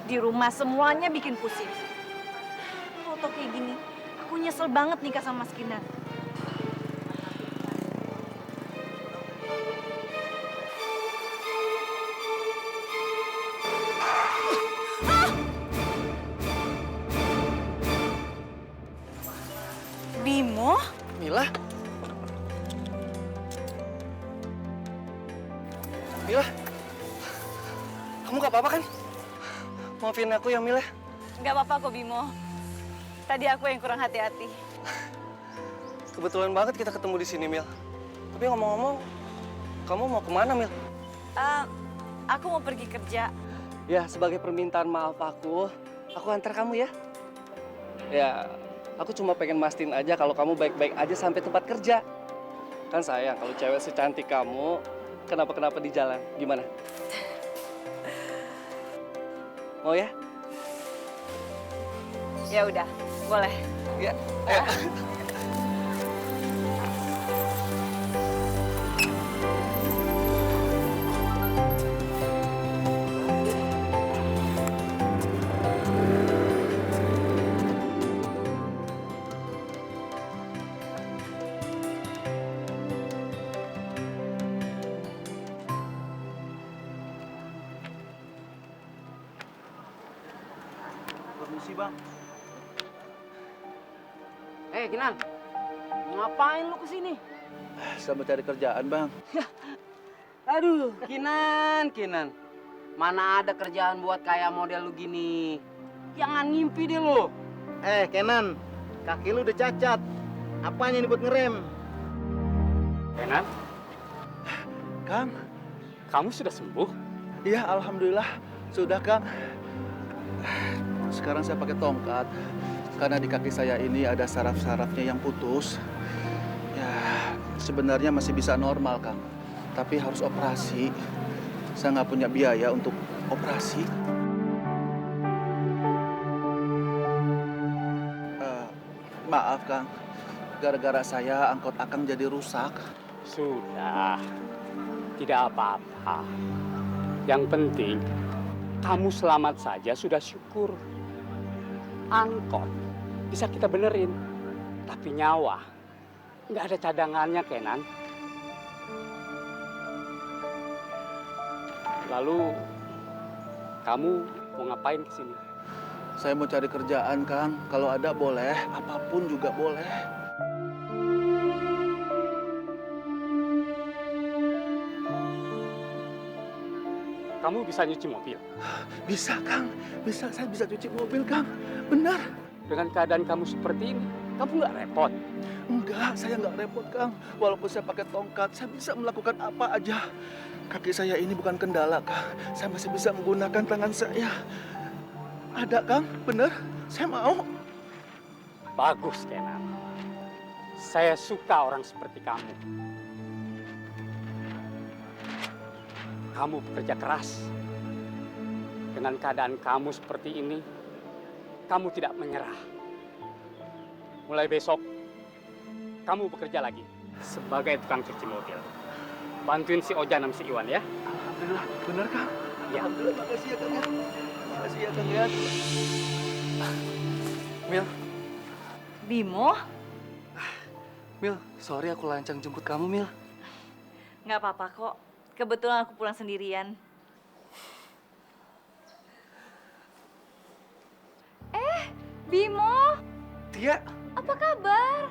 Di rumah semuanya bikin pusing. Foto kayak gini, aku nyesel banget nikah sama Mas Kinan. Bimo? Mila? Mila? Kamu gak apa-apa kan? Maafin aku ya, Mila. Nggak apa-apa kok, Bimo. Tadi aku yang kurang hati-hati. Kebetulan banget kita ketemu di sini, Mil. Tapi ngomong-ngomong, kamu mau kemana, Mil? Aku mau pergi kerja. Ya, sebagai permintaan maaf aku antar kamu ya. Ya, aku cuma pengen mastiin aja kalau kamu baik-baik aja sampai tempat kerja. Kan sayang kalau cewek secantik kamu kenapa-kenapa di jalan. Gimana? Mau ya? Ya udah, boleh. Ya. Ayo. Permisi, Bang. Kinan, mau ngapain lu kesini? Saya mau cari kerjaan, Bang. Aduh, Kinan. Mana ada kerjaan buat kayak model lu gini? Jangan ngimpi deh lu. Kenan, kaki lu udah cacat. Apanya ini buat ngerem? Kenan, Kang? kamu sudah sembuh? Iya, alhamdulillah. Sudah, Kang. Sekarang saya pakai tongkat. Karena di kaki saya ini ada saraf-sarafnya yang putus. Ya, sebenarnya masih bisa normal, Kang. Tapi harus operasi. Saya nggak punya biaya untuk operasi. Maaf, Kang. Gara-gara saya angkot Akang jadi rusak. Sudah, tidak apa-apa. Yang penting, kamu selamat saja sudah syukur. Angkot bisa kita benerin, tapi nyawa nggak ada cadangannya, Kenan. Lalu, kamu mau ngapain ke sini? Saya mau cari kerjaan, Kang. Kalau ada boleh, apapun juga boleh. Kamu bisa nyuci mobil. Bisa, Kang. Bisa, saya bisa cuci mobil, Kang. Benar. Dengan keadaan kamu seperti ini, kamu nggak repot. Enggak, saya nggak repot, Kang. Walaupun saya pakai tongkat, saya bisa melakukan apa aja. Kaki saya ini bukan kendala, Kang. Saya masih bisa menggunakan tangan saya. Ada, Kang. Benar. Saya mau. Bagus, Kenan. Saya suka orang seperti kamu. Kamu bekerja keras. Dengan keadaan kamu seperti ini, kamu tidak menyerah. Mulai besok, kamu bekerja lagi sebagai tukang cuci mobil. Bantuin si Ojan sama si Iwan ya. Alhamdulillah. Benar, Kang. Ya. Alhamdulillah. Makasih ya, Kang. Ya. Makasih ya, Kang. Ya. Mil, Bimo? Mil, sorry aku lancang jemput kamu, Mil. Nggak apa-apa kok. Kebetulan aku pulang sendirian. Bimo, Tia, apa kabar?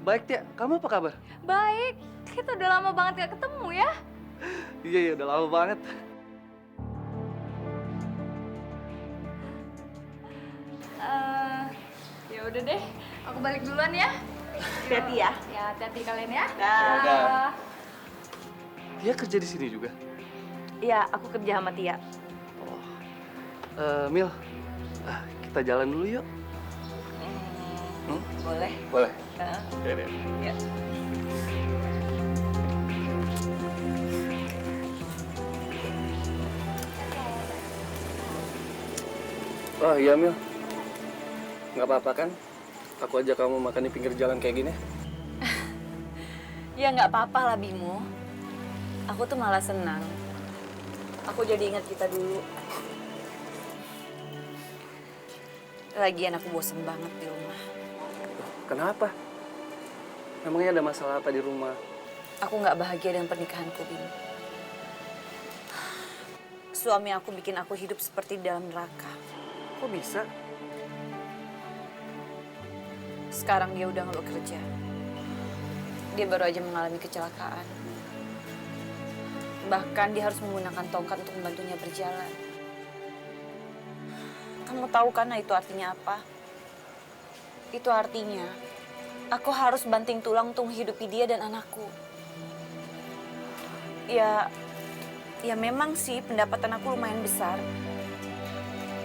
baik Tia. Kamu apa kabar? Baik, kita udah lama banget gak ketemu ya? Iya, udah lama banget. Ya udah deh, aku balik duluan ya. Hati-hati ya. Ya, hati-hati kalian ya. Dah. Dah. Tia kerja di sini juga? Iya, aku kerja sama Tia. Mil, kita jalan dulu yuk. Boleh. Boleh. Heeh. Ya, deh. Ya. Oh iya, Mil. Nggak apa-apa kan? Aku ajak kamu makan di pinggir jalan kayak gini. Ya nggak apa-apa lah Bimo. Aku tuh malah senang. Aku jadi ingat kita dulu. Lagian aku bosen banget di rumah. Kenapa? Emangnya ada masalah apa di rumah? Aku nggak bahagia dengan pernikahanku, Bim. Suami aku bikin aku hidup seperti di dalam neraka. Kok bisa? Sekarang dia udah nggak bekerja. Dia baru aja mengalami kecelakaan. Bahkan dia harus menggunakan tongkat untuk membantunya berjalan. Kamu tahu kan itu artinya apa? Itu artinya aku harus banting tulang untuk menghidupi dia dan anakku. Ya memang sih pendapatan aku lumayan besar.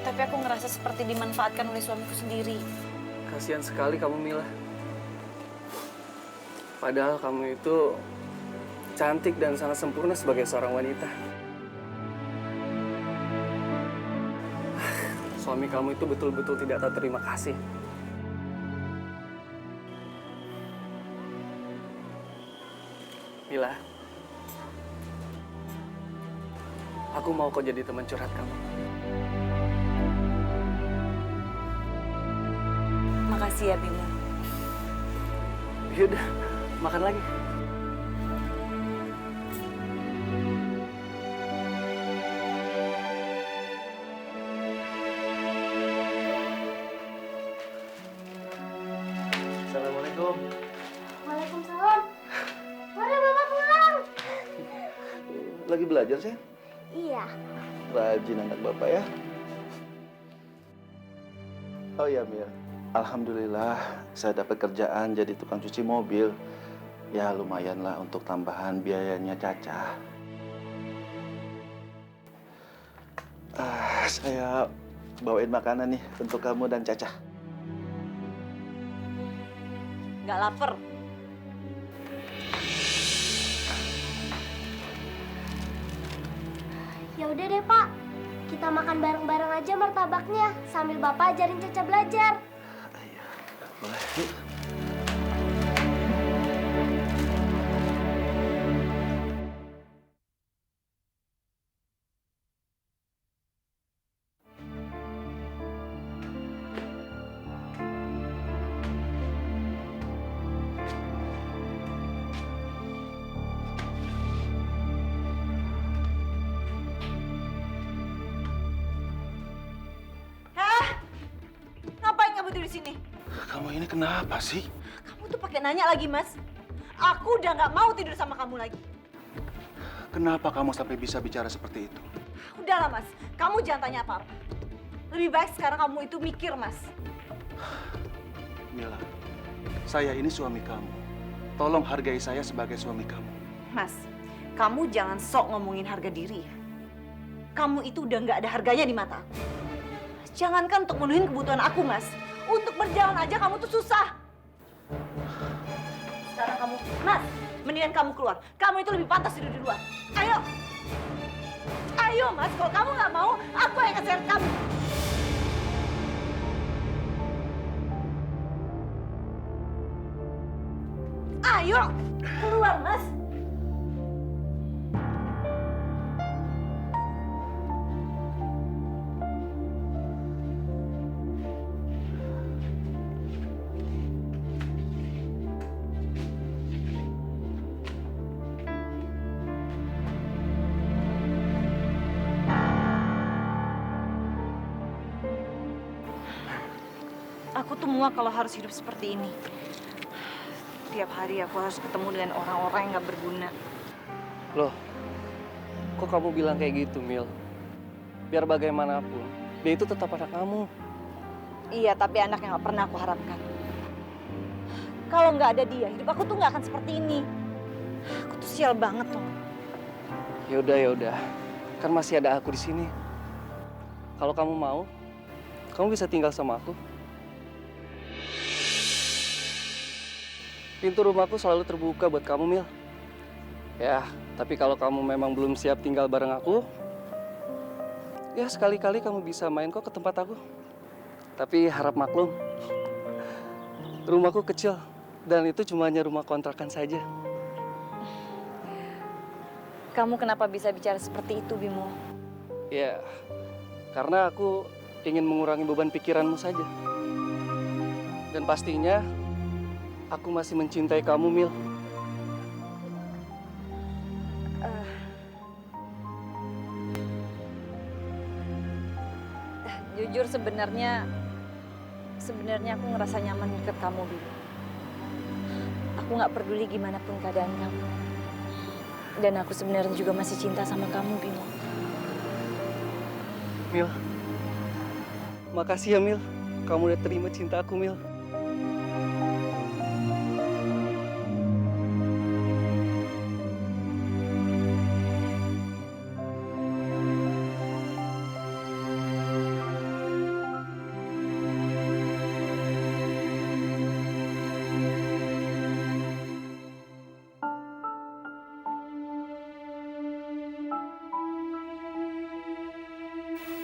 Tapi aku ngerasa seperti dimanfaatkan oleh suamiku sendiri. Kasihan sekali kamu, Mila. Padahal kamu itu cantik dan sangat sempurna sebagai seorang wanita. Suami kamu itu betul-betul tidak tahu terima kasih. Mila, aku mau kau jadi teman curhat kamu. Makasih ya, Bimo. Yaudah, makan lagi. Assalamualaikum. Waalaikumsalam. Mana Bapak pulang? Lagi belajar sih? Iya. Rajin anak bapak ya. Oh ya Mil, alhamdulillah saya dapat kerjaan jadi tukang cuci mobil. Ya lumayan lah untuk tambahan biayanya Caca. Saya bawain makanan nih untuk kamu dan Caca. Nggak lapar. Ya udah deh Pak, kita makan bareng-bareng aja martabaknya sambil Bapak ajarin Caca belajar. Iya, boleh. Yuk. Ngapain kamu tidur di sini? Kamu ini kenapa sih? Kamu tuh pakai nanya lagi, Mas. Aku udah nggak mau tidur sama kamu lagi. Kenapa kamu sampai bisa bicara seperti itu? Udahlah, Mas. Kamu jangan tanya apa-apa. Lebih baik sekarang kamu itu mikir, Mas. Mila, saya ini suami kamu. Tolong hargai saya sebagai suami kamu. Mas, kamu jangan sok ngomongin harga diri ya. Kamu itu udah nggak ada harganya di mata aku. Jangankan untuk menuhin kebutuhan aku, Mas. Untuk berjalan aja kamu tuh susah. Sekarang kamu, Mas, mendingan kamu keluar. Kamu itu lebih pantas tidur di luar. Ayo. Ayo, Mas. Kalau kamu nggak mau, aku yang ngasih kamu. Ayo, keluar, Mas. Aku tuh muak kalau harus hidup seperti ini. Tiap hari aku harus ketemu dengan orang-orang yang gak berguna. Loh, kok kamu bilang kayak gitu, Mil? Biar bagaimanapun, dia itu tetap anak kamu. Iya, tapi anak yang gak pernah aku harapkan. Kalau nggak ada dia, hidup aku tuh nggak akan seperti ini. Aku tuh sial banget loh. Yaudah. Kan masih ada aku di sini. Kalau kamu mau, kamu bisa tinggal sama aku. Pintu rumahku selalu terbuka buat kamu, Mil. Ya, tapi kalau kamu memang belum siap tinggal bareng aku, ya sekali-kali kamu bisa main kok ke tempat aku. Tapi harap maklum, rumahku kecil dan itu cuma hanya rumah kontrakan saja. Kamu kenapa bisa bicara seperti itu, Bimo? Ya, karena aku ingin mengurangi beban pikiranmu saja. Dan pastinya aku masih mencintai kamu, Mil. Jujur sebenarnya aku ngerasa nyaman deket kamu, Bimo. Aku nggak peduli gimana pun keadaan kamu. Dan aku sebenarnya juga masih cinta sama kamu, Bimo. Mil, makasih ya, Mil. Kamu udah terima cinta aku, Mil.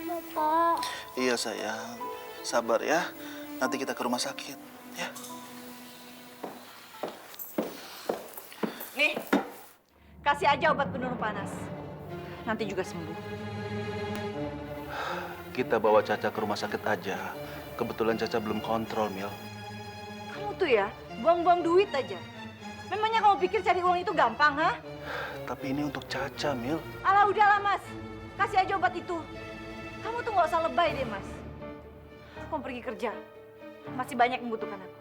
Bapak. Iya sayang, sabar ya. Nanti kita ke rumah sakit, ya. Nih, kasih aja obat penurun panas. Nanti juga sembuh. Kita bawa Caca ke rumah sakit aja. Kebetulan Caca belum kontrol, Mil. Kamu tuh ya, buang-buang duit aja. Memangnya kamu pikir cari uang itu gampang, ha? Tapi ini untuk Caca, Mil. Alah udahlah, Mas. Kasih aja obat itu. Kamu tuh nggak usah lebay deh, Mas. Aku mau pergi kerja. Masih banyak yang membutuhkan aku.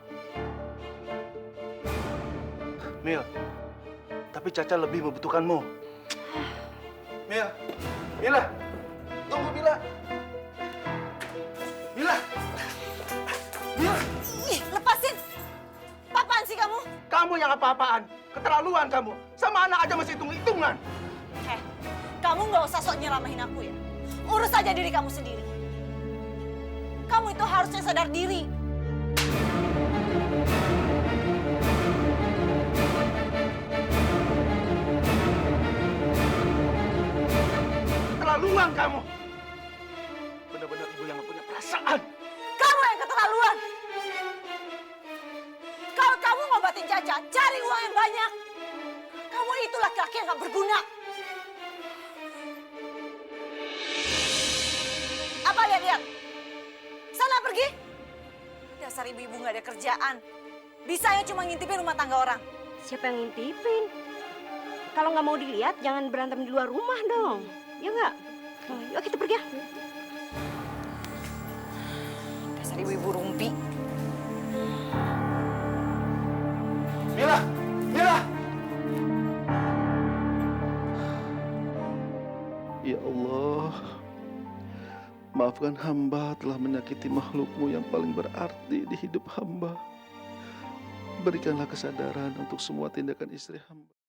Mil, tapi Caca lebih membutuhkanmu. Mil, Mila, tunggu Mila. Mila, Mila. Ih, lepasin! Apaan sih kamu? Kamu yang apa-apaan? Keterlaluan kamu. Sama anak aja masih hitung-hitungan. Kamu nggak usah sok nyelamahin aku ya. Urus aja diri kamu sendiri. Kamu itu harusnya sadar diri. Keterlaluan kamu. Benar-benar ibu yang nggak punya perasaan. Kamu yang keterlaluan. Kalau kamu ngobatin Caca, cari uang yang banyak. Kamu itu laki-laki yang nggak berguna. Apa lihat-lihat? Sana pergi. Dasar ibu-ibu nggak ada kerjaan. Bisanya cuma ngintipin rumah tangga orang. Siapa yang ngintipin? Kalau nggak mau dilihat, jangan berantem di luar rumah dong. Ya nggak? Oh, yuk kita pergi ya. Dasar ibu-ibu rumpi. Mila, Mila. Ya Allah, maafkan hamba telah menyakiti makhlukmu yang paling berarti di hidup hamba. Berikanlah kesadaran untuk semua tindakan istri hamba.